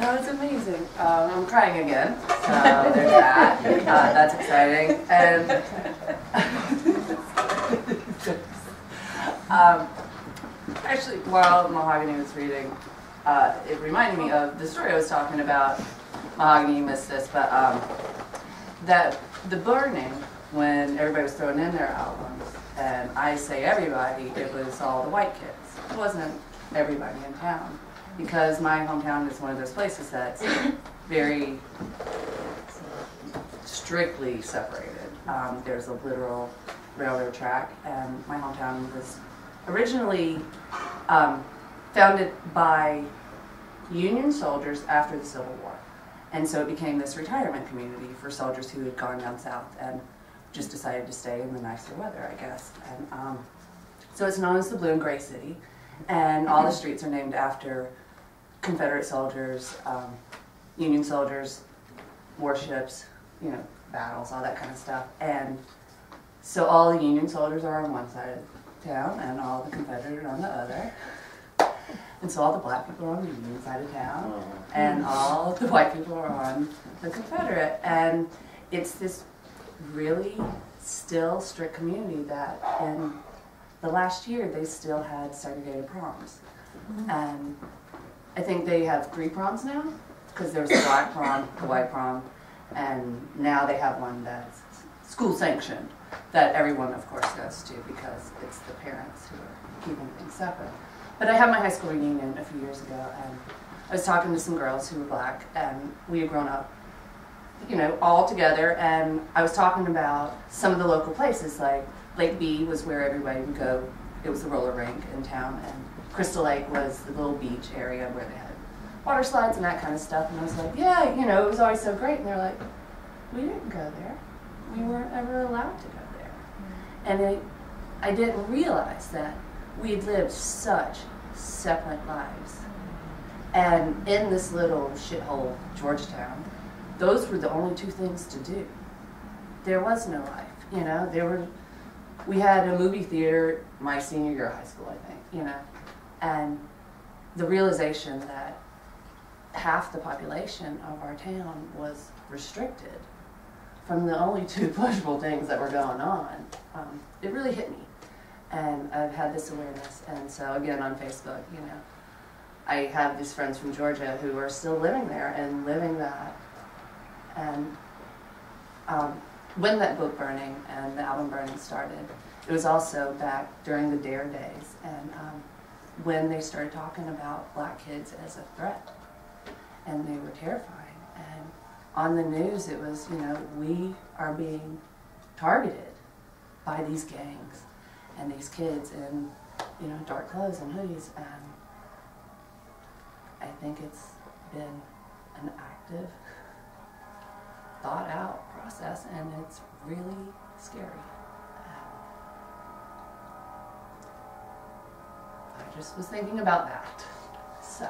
No, it's amazing. I'm crying again, so there's that. That's exciting. And actually, while Mahogany was reading, it reminded me of the story I was talking about. Mahogany, you missed this, but that the burning, when everybody was throwing in their albums, and I say everybody, it was all the white kids. It wasn't everybody in town. Because my hometown is one of those places that's very strictly separated. There's a literal railroad track, and my hometown was originally founded by Union soldiers after the Civil War. And so it became this retirement community for soldiers who had gone down south and just decided to stay in the nicer weather, I guess. And so it's known as the Blue and Gray City, and all the streets are named after Confederate soldiers, Union soldiers, warships, you know, battles, all that kind of stuff. And so all the Union soldiers are on one side of town and all the Confederate are on the other. And so all the black people are on the Union side of town and all the white people are on the Confederate. And it's this really still strict community that in the last year they still had segregated proms. And I think they have 3 proms now, because there's the black prom, the white prom, and now they have one that's school sanctioned, that everyone of course goes to because it's the parents who are keeping things separate. But I had my high school reunion a few years ago, and I was talking to some girls who were black, and we had grown up, you know, all together, and I was talking about some of the local places, like Lake B was where everybody would go. It was the roller rink in town, and Crystal Lake was the little beach area where they had water slides and that kind of stuff. And I was like, yeah, you know, it was always so great. And they're like, we didn't go there. We weren't ever allowed to go there. And I didn't realize that we had lived such separate lives. And in this little shithole, Georgetown, those were the only 2 things to do. There was no life, you know. We had a movie theater my senior year of high school, I think, you know. And the realization that half the population of our town was restricted from the only 2 pleasurable things that were going on, it really hit me. And I've had this awareness, and so again on Facebook, you know, I have these friends from Georgia who are still living there and living that. And when that book burning and the album burning started, it was also back during the DARE days, and when they started talking about black kids as a threat, and they were terrifying. And on the news it was, you know, we are being targeted by these gangs and these kids in, you know, dark clothes and hoodies. And I think it's been an active, thought out process, and it's really scary. I just was thinking about that. So.